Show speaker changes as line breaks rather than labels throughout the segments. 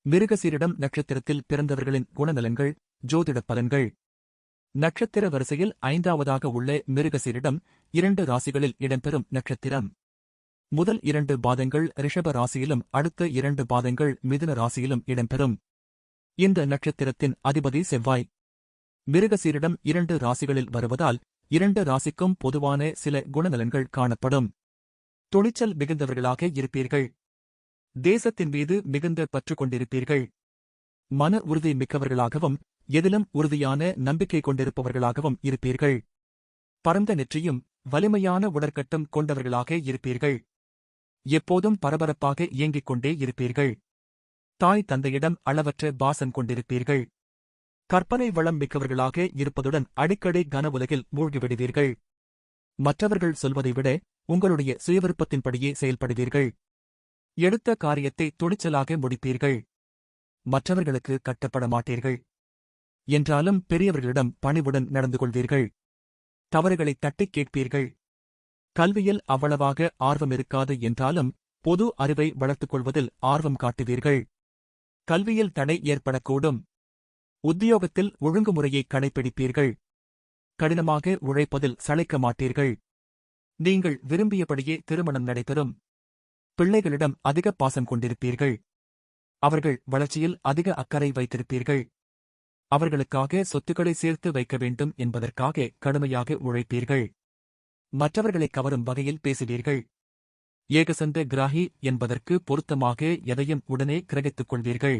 மிருகசீரிடம் நட்சத்திரத்தில் பிறந்தவர்களின் குணநலன்கள். ஜோதிட பலன்கள். நட்சத்திர வரிசையில் 5ஆவதாக உள்ள மிருகசீரிடம் 2 ராசிகளில் இடம்பெறும் நட்சத்திரம். முதல் 2 பாதங்கள் ரிஷப ராசியிலும் அடுத்த 2 பாதங்கள் மிதுன ராசியிலும் இடம்பெறும். இந்த நட்சத்திரத்தின் அதிபதி செவ்வாய். மிருகசீரிடம் 2 ராசிகளில் வருவதால் 2 ராசிக்கும் பொதுவான சில குணநலன்கள் காணப்படும். துணிச்சல் மிகுந்தவர்களாக இருப்பீர்கள். தேசத்தின் மீது மிகுந்த பற்று கொண்டிருப்பீர்கள். மன உறுதி மிக்கவர்களாகவும் எதிலும் உறுதியான நம்பிக்கை கொண்டிருப்பவர்களாகவும் இருப்பீர்கள். பரந்த நெற்றியும் வலிமையான உடற்கட்டும் கொண்டவர்களாக இருப்பீர்கள். எப்போதும் பரபரப்பாக இயங்கிக் கொண்டே இருப்பீர்கள். தாய் தந்தையிடம் அளவற்ற பாசம் கொண்டிருப்பீர்கள். கற்பனை வளம் மிக்கவர்களாக இருப்பதுடன் அடிக்கடி கன உலகில் மூழ்கிவிடுவீர்கள். மற்றவர்கள் சொல்வதை விட உங்களுடைய சுயவிருப்பத்தின்படியே செயல்படுவீர்கள். எடுத்த காரியத்தை துணிச்சலாக முடிப்பீர்கள். மற்றவர்களுக்கு கட்டப்பட மாட்டீர்கள். என்றாலும் பெரியவர்களிடம் பணிவுடன் நடந்து கொள்வீர்கள். தவறுகளை தட்டிக் கேட்பீர்கள். கல்வியில் அவ்வளவாக ஆர்வம் இருக்காது என்றாலும் பொது அறிவை வளர்த்துக் கொள்வதில் ஆர்வம் காட்டுவீர்கள். கல்வியில் தடை ஏற்படக்கூடும். உத்தியோகத்தில் ஒழுங்குமுறையை கடைப்பிடிப்பீர்கள். கடினமாக உழைப்பதில் சளைக்க மாட்டீர்கள். நீங்கள் விரும்பியபடியே திருமணம் நடைபெறும். பிள்ளைகளிடம் அதிக பாசம் கொண்டிருப்பீர்கள். அவர்கள் வளர்ச்சியில் அதிக அக்கறை வைத்திருப்பீர்கள். அவர்களுக்காக சொத்துக்களை சேர்த்து வைக்க வேண்டும் என்பதற்காக கடுமையாக உழைப்பீர்கள். மற்றவர்களை கவரும் வகையில் பேசுவீர்கள். ஏகசந்த கிராகி என்பதற்கு பொருத்தமாக எதையும் உடனே கிரகித்துக் கொள்வீர்கள்.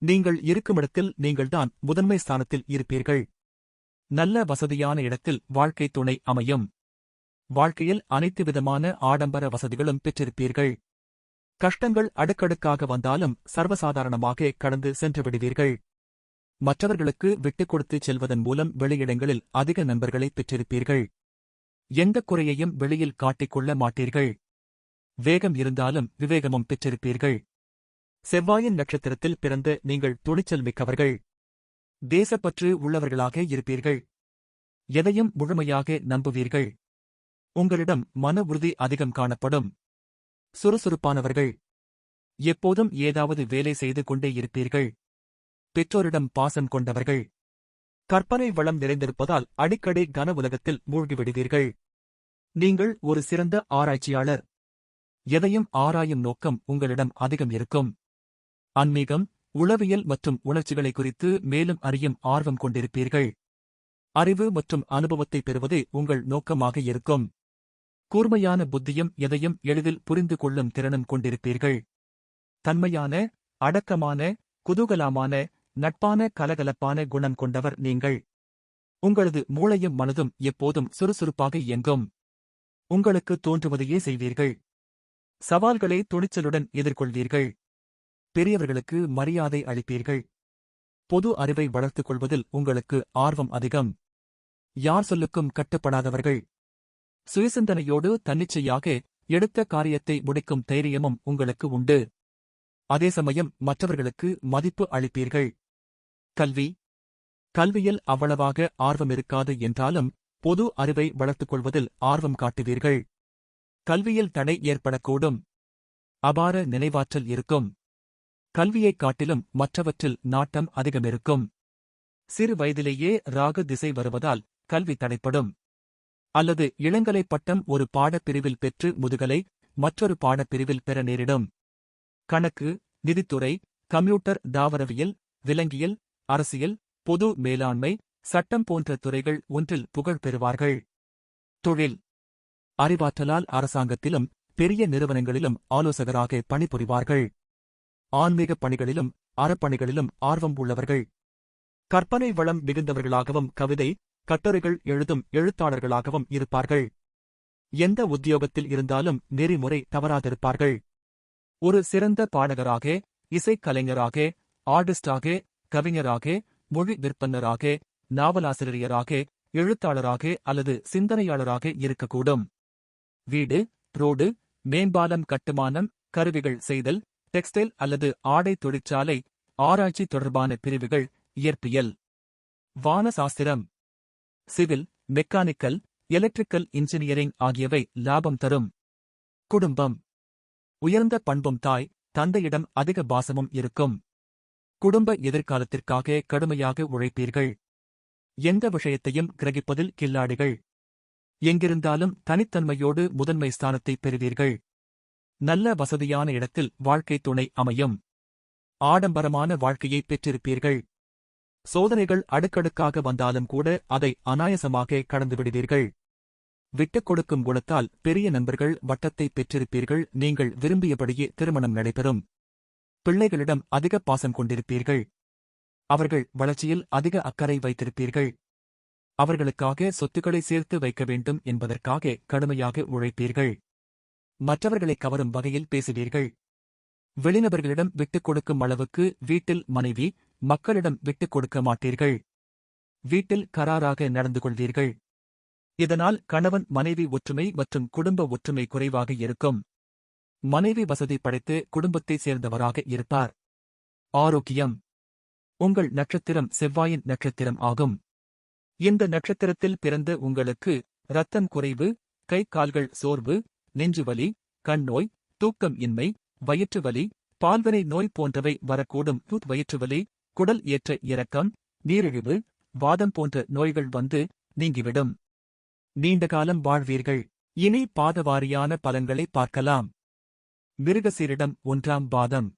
நீங்கள் இருக்குமிடத்தில் நீங்கள்தான் முதன்மை ஸ்தானத்தில் இருப்பீர்கள். நல்ல வசதியான இடத்தில் வாழ்க்கை துணை அமையும். வாழ்க்கையில் அனைத்து விதமான ஆடம்பர வசதிகளும் பெற்றிருப்பீர்கள். கஷ்டங்கள் அடுக்கடுக்காக வந்தாலும் சர்வசாதாரணமாக கடந்து சென்று விடுவீர்கள். மற்றவர்களுக்கு விட்டுக் கொடுத்துச் செல்வதன் மூலம் வெளியிடங்களில் அதிக நண்பர்களை பெற்றிருப்பீர்கள். எந்தக் குறையையும் வெளியில் காட்டிக்கொள்ள மாட்டீர்கள். வேகம் இருந்தாலும் விவேகமும் பெற்றிருப்பீர்கள். செவ்வாயின் நட்சத்திரத்தில் பிறந்த நீங்கள் துணிச்சல் மிக்கவர்கள். தேசப்பற்று உள்ளவர்களாக இருப்பீர்கள். எதையும் முழுமையாக நம்புவீர்கள். உங்களிடம் மன உறுதி அதிகம் காணப்படும். சுறுசுறுப்பானவர்கள். எப்போதும் ஏதாவது வேலை செய்து கொண்டே இருப்பீர்கள். பெற்றோரிடம் பாசம் கொண்டவர்கள். கற்பனை வளம் நிறைந்திருப்பதால் அடிக்கடி கன உலகத்தில் மூழ்கிவிடுவீர்கள். நீங்கள் ஒரு சிறந்த ஆராய்ச்சியாளர். எதையும் ஆராயும் நோக்கம் உங்களிடம் அதிகம் இருக்கும். ஆன்மீகம், உளவியல் மற்றும் உணர்ச்சிகளை குறித்து மேலும் அறியும் ஆர்வம் கொண்டிருப்பீர்கள். அறிவு மற்றும் அனுபவத்தை பெறுவதே உங்கள் நோக்கமாக இருக்கும். கூர்மையான புத்தியும் எதையும் எளிதில் புரிந்து கொள்ளும் திறனும் கொண்டிருப்பீர்கள். தன்மையான, அடக்கமான, குதூகலமான, நட்பான கலகலப்பான குணம் கொண்டவர் நீங்கள். உங்களது மூளையும் மனதும் எப்போதும் சுறுசுறுப்பாக இயங்கும். உங்களுக்கு தோன்றுவதையே செய்வீர்கள். சவால்களை துணிச்சலுடன் எதிர்கொள்வீர்கள். பெரியவர்களுக்கு மரியாதை அளிப்பீர்கள். பொது அறிவை வளர்த்துக் கொள்வதில் உங்களுக்கு ஆர்வம் அதிகம். யார் சொல்லுக்கும் கட்டுப்படாதவர்கள். சுயசிந்தனையோடு தன்னிச்சையாக எடுத்த காரியத்தை முடிக்கும் தைரியமும் உங்களுக்கு உண்டு. அதே சமயம் மற்றவர்களுக்கு மதிப்பு அளிப்பீர்கள். கல்வி. கல்வியில் அவ்வளவாக ஆர்வம் இருக்காது என்றாலும் பொது அறிவை வளர்த்துக் கொள்வதில் ஆர்வம் காட்டுவீர்கள். கல்வியில் தடை ஏற்படக்கூடும். அபார நினைவாற்றல் இருக்கும். கல்வியைக் காட்டிலும் மற்றவற்றில் நாட்டம் அதிகமிருக்கும். சிறு வயதிலேயே ராகு திசை வருவதால் கல்வி தடைப்படும். அல்லது இளங்கலை பட்டம் ஒரு பாடப்பிரிவில் பெற்று முதுகலை மற்றொரு பாடப்பிரிவில் பெற நேரிடும். கணக்கு, நிதித்துறை, கம்ப்யூட்டர், தாவரவியல், விலங்கியல், அரசியல், பொது மேலாண்மை, சட்டம் போன்ற துறைகள் ஒன்றில் புகழ் பெறுவார்கள். தொழில். அறிவாற்றலால் அரசாங்கத்திலும் பெரிய நிறுவனங்களிலும் ஆலோசகராக பணிபுரிவார்கள். ஆன்மீக பணிகளிலும் அறப்பணிகளிலும் ஆர்வம் உள்ளவர்கள். கற்பனை வளம் மிகுந்தவர்களாகவும் கவிதை, கட்டுரைகள் எழுதும் எழுத்தாளர்களாகவும் இருப்பார்கள். எந்த உத்தியோகத்தில் இருந்தாலும் நெறிமுறை தவறாதிருப்பார்கள். ஒரு சிறந்த பாடகராக, இசைக்கலைஞராக, ஆர்டிஸ்டாக, கவிஞராக, மொழி விற்பனராக, நாவலாசிரியராக, எழுத்தாளராக அல்லது சிந்தனையாளராக இருக்கக்கூடும். வீடு, ரோடு, மேம்பாலம் கட்டுமானம், கருவிகள் செய்தல், டெக்ஸ்டைல் அல்லது ஆடை தொழிற்சாலை, ஆராய்ச்சி தொடர்பான பிரிவுகள், இயற்பியல், வானசாஸ்திரம், சிவில், மெக்கானிக்கல், எலக்ட்ரிக்கல் இன்ஜினியரிங் ஆகியவை லாபம் தரும். குடும்பம். உயர்ந்த பண்பும் தாய், தந்தையிடம் அதிக பாசமும் இருக்கும். குடும்ப எதிர்காலத்திற்காக கடுமையாக உழைப்பீர்கள். எந்த விஷயத்தையும் கிரகிப்பதில் கில்லாடிகள். எங்கிருந்தாலும் தனித்தன்மையோடு முதன்மை ஸ்தானத்தை பெறுவீர்கள். நல்ல வசதியான இடத்தில் வாழ்க்கை துணை அமையும். ஆடம்பரமான வாழ்க்கையை பெற்றிருப்பீர்கள். சோதனைகள் அடுக்கடுக்காக வந்தாலும் கூட அதை அனாயசமாக கடந்துவிடுவீர்கள். விட்டுக் கொடுக்கும் குணத்தால் பெரிய நண்பர்கள் வட்டத்தை பெற்றிருப்பீர்கள். நீங்கள் விரும்பியபடியே திருமணம் நடைபெறும். பிள்ளைகளிடம் அதிக பாசம் கொண்டிருப்பீர்கள். அவர்கள் வளர்ச்சியில் அதிக அக்கறை வைத்திருப்பீர்கள். அவர்களுக்காக சொத்துக்களை சேர்த்து வைக்க வேண்டும் என்பதற்காக கடுமையாக உழைப்பீர்கள். மற்றவர்களை கவரும் வகையில் பேசுவீர்கள். வெளிநபர்களிடம் விட்டுக் கொடுக்கும் அளவுக்கு வீட்டில் மனைவி, மக்களிடம் விட்டுக் கொடுக்க மாட்டீர்கள். வீட்டில் கராராக நடந்து கொள்வீர்கள். இதனால் கணவன் மனைவி ஒற்றுமை மற்றும் குடும்ப ஒற்றுமை குறைவாக இருக்கும். மனைவி வசதி படைத்து குடும்பத்தை சேர்ந்தவராக இருப்பார். ஆரோக்கியம். உங்கள் நட்சத்திரம் செவ்வாயின் நட்சத்திரம் ஆகும். இந்த நட்சத்திரத்தில் பிறந்த உங்களுக்கு இரத்தம் குறைவு, கை கால்கள் சோர்வு, நெஞ்சுவலி, கண் நோய், தூக்கம் இன்மை, வயிற்றுவலி, பால்வினை நோய் போன்றவை வரக்கூடும். வயிற்றுவலி, குடல் ஏற்ற இறக்கம், நீரிழிவு, வாதம் போன்ற நோய்கள் வந்து நீங்கிவிடும். நீண்டகாலம் வாழ்வீர்கள். இனி பாதவாரியான பலன்களை பார்க்கலாம். மிருகசீரிடம் 1ஆம் பாதம்.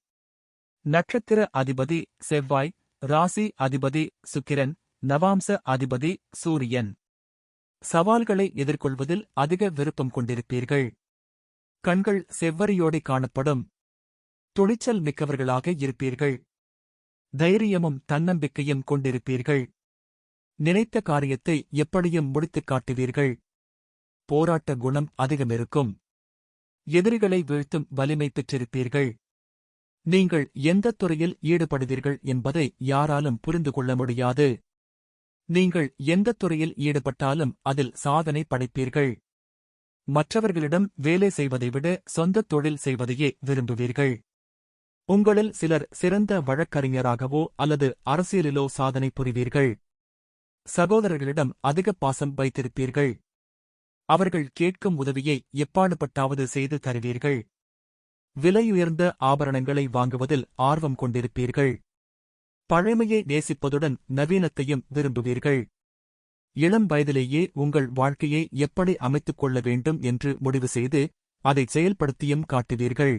நட்சத்திர அதிபதி செவ்வாய், ராசி அதிபதி சுக்கிரன், நவாம்ச அதிபதி சூரியன். சவால்களை எதிர்கொள்வதில் அதிக விருப்பம் கொண்டிருப்பீர்கள். கண்கள் செவ்வரியோடே காணப்படும். துணிச்சல் மிக்கவர்களாக இருப்பீர்கள். தைரியமும் தன்னம்பிக்கையும் கொண்டிருப்பீர்கள். நினைத்த காரியத்தை எப்படியும் முடித்துக் காட்டுவீர்கள். போராட்ட குணம் அதிகமிருக்கும். எதிரிகளை வீழ்த்தும் வலிமை பெற்றிருப்பீர்கள். நீங்கள் எந்தத் துறையில் ஈடுபடுவீர்கள் என்பதை யாராலும் புரிந்து கொள்ள முடியாது. நீங்கள் எந்தத் துறையில் ஈடுபட்டாலும் அதில் சாதனை படைப்பீர்கள். மற்றவர்களிடம் வேலை செய்வதை விட சொந்தத் தொழில் செய்வதையே விரும்புவீர்கள். உங்களில் சிலர் சிறந்த வழக்கறிஞராகவோ அல்லது அரசியலிலோ சாதனை புரிவீர்கள். சகோதரர்களிடம் அதிக பாசம் வைத்திருப்பீர்கள். அவர்கள் கேட்கும் உதவியை எப்பாடுபட்டாவது செய்து தருவீர்கள். விலையுயர்ந்த ஆபரணங்களை வாங்குவதில் ஆர்வம் கொண்டிருப்பீர்கள். பழமையை நேசிப்பதுடன் நவீனத்தையும் விரும்புவீர்கள். இளம் வயதிலேயே உங்கள் வாழ்க்கையை எப்படி அமைத்துக் கொள்ள வேண்டும் என்று முடிவு செய்து அதை செயல்படுத்தியும் காட்டுவீர்கள்.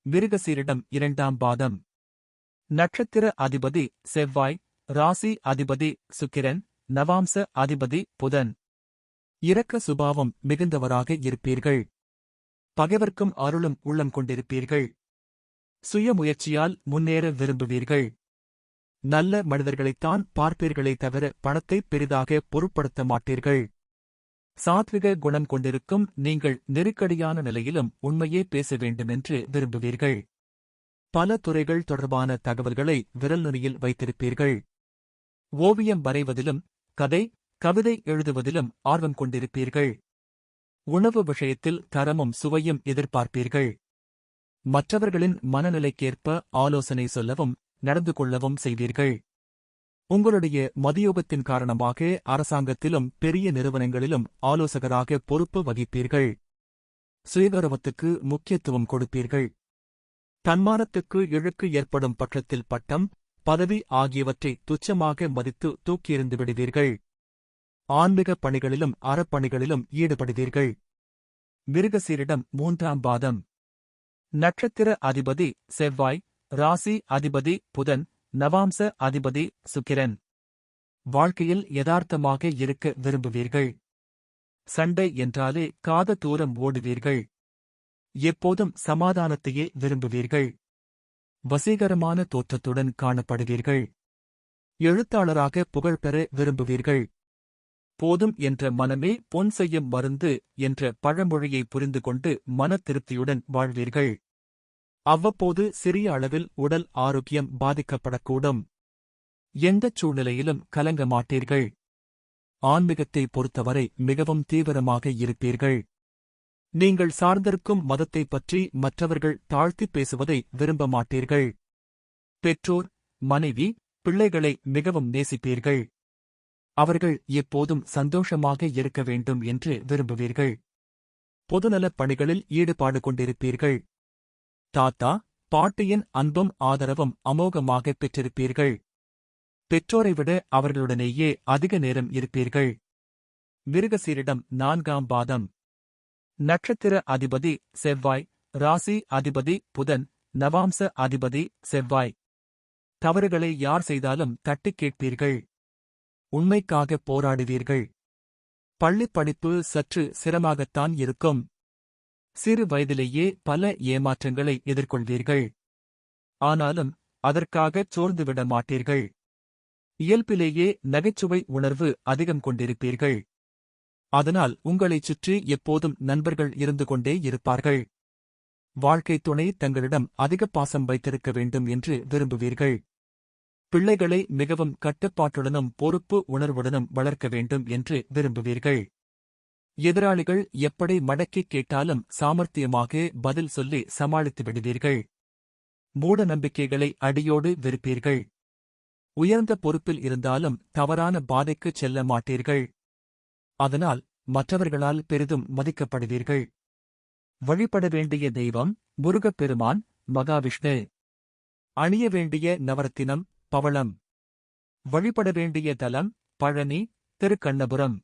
மிருகசீரிடம் 2ஆம் பாதம். நட்சத்திர அதிபதி செவ்வாய், ராசி அதிபதி சுக்கிரன், நவாம்ச அதிபதி புதன். இரக்க சுபாவம் மிகுந்தவராக இருப்பீர்கள். பகைவர்க்கும் அருளும் உள்ளம் கொண்டிருப்பீர்கள். சுயமுயற்சியால் முன்னேற விரும்புவீர்கள். நல்ல மனிதர்களைத்தான் பார்ப்பீர்களே தவிர பணத்தை பெரிதாக பொருட்படுத்த மாட்டீர்கள். சாத்விக குணம் கொண்டிருக்கும் நீங்கள் நெருக்கடியான நிலையிலும் உண்மையே பேச வேண்டுமென்று விரும்புவீர்கள். பல துறைகள் தொடர்பான தகவல்களை விரல் நுனியில் வைத்திருப்பீர்கள். ஓவியம் வரைவதிலும் கதை, கவிதை எழுதுவதிலும் ஆர்வம் கொண்டிருப்பீர்கள். உணவு விஷயத்தில் தரமும் சுவையும் எதிர்பார்ப்பீர்கள். மற்றவர்களின் மனநிலைக்கேற்ப ஆலோசனை சொல்லவும் நடந்து கொள்ளவும் செய்வீர்கள். உங்களுடைய மதியோகத்தின் காரணமாக அரசாங்கத்திலும் பெரிய நிறுவனங்களிலும் ஆலோசகராக பொறுப்பு வகிப்பீர்கள். சுயகௌரவத்துக்கு முக்கியத்துவம் கொடுப்பீர்கள். தன்மானத்துக்கு இழுக்கு ஏற்படும் பட்சத்தில் பட்டம், பதவி ஆகியவற்றை துச்சமாக மதித்து தூக்கியெறிந்து விடுவீர்கள். ஆன்மீக பணிகளிலும் அறப்பணிகளிலும் ஈடுபடுவீர்கள். மிருகசீரிடம் 3ஆம் பாதம். நட்சத்திர அதிபதி செவ்வாய், ராசி அதிபதி புதன், நவாம்ச அதிபதி சுக்கிரன். வாழ்க்கையில் யதார்த்தமாக இருக்க விரும்புவீர்கள். சண்டை என்றாலே காத தூரம் ஓடுவீர்கள். எப்போதும் சமாதானத்தையே விரும்புவீர்கள். வசீகரமான தோற்றத்துடன் காணப்படுவீர்கள். எழுத்தாளராக புகழ் பெற விரும்புவீர்கள். போதும் என்ற மனமே பொன் செய்யும் மருந்து என்ற பழமொழியை புரிந்து கொண்டு மன திருப்தியுடன் வாழ்வீர்கள். அவ்வப்போது சிறிய அளவில் உடல் ஆரோக்கியம் பாதிக்கப்படக்கூடும். எந்தச் சூழ்நிலையிலும் கலங்க மாட்டீர்கள். ஆன்மீகத்தை பொறுத்தவரை மிகவும் தீவிரமாக இருப்பீர்கள். நீங்கள் சார்ந்திருக்கும் மதத்தைப் பற்றி மற்றவர்கள் தாழ்த்திப் பேசுவதை விரும்ப மாட்டீர்கள். பெற்றோர், மனைவி, பிள்ளைகளை மிகவும் நேசிப்பீர்கள். அவர்கள் எப்போதும் சந்தோஷமாக இருக்க வேண்டும் என்று விரும்புவீர்கள். பொதுநலப் பணிகளில் ஈடுபாடு கொண்டிருப்பீர்கள். தாத்தா, பாட்டியின் அன்பும் ஆதரவும் அமோகமாக பெற்றிருப்பீர்கள். பெற்றோரை விட அவர்களுடனேயே அதிக நேரம் இருப்பீர்கள். மிருகசீரிடம் 4ஆம் பாதம். நட்சத்திர அதிபதி செவ்வாய், ராசி அதிபதி புதன், நவாம்ச அதிபதி செவ்வாய். தவறுகளை யார் செய்தாலும் தட்டிக் கேட்பீர்கள். உண்மைக்காக போராடுவீர்கள். பள்ளிப் படிப்பு சற்று சிரமமாகத்தான் இருக்கும். சிறு வயதிலேயே பல ஏமாற்றங்களை எதிர்கொள்வீர்கள். ஆனாலும் அதற்காகச் சோர்ந்துவிட மாட்டீர்கள். இயல்பிலேயே நகைச்சுவை உணர்வு அதிகம் கொண்டிருப்பீர்கள். அதனால் உங்களைச் சுற்றி எப்போதும் நண்பர்கள் இருந்து கொண்டே இருப்பார்கள். வாழ்க்கைத் துணை தங்களிடம் அதிக பாசம் வைத்திருக்க வேண்டும் என்று விரும்புவீர்கள். பிள்ளைகளை மிகவும் கட்டுப்பாட்டுடனும் பொறுப்பு உணர்வுடனும் வளர்க்க வேண்டும் என்று விரும்புவீர்கள். எதிராளிகள் எப்படி மடக்கிக் கேட்டாலும் சாமர்த்தியமாக பதில் சொல்லி சமாளித்து விடுவீர்கள். மூட நம்பிக்கைகளை அடியோடு வெறுப்பீர்கள். உயர்ந்த பொறுப்பில் இருந்தாலும் தவறான பாதைக்குச் செல்ல மாட்டீர்கள். அதனால் மற்றவர்களால் பெரிதும் மதிக்கப்படுவீர்கள். வழிபட வேண்டிய தெய்வம் முருகப்பெருமான், மகாவிஷ்ணு. அணிய வேண்டிய நவரத்தினம் பவளம். வழிபட வேண்டிய தலம் பழனி, திருக்கண்ணபுரம்.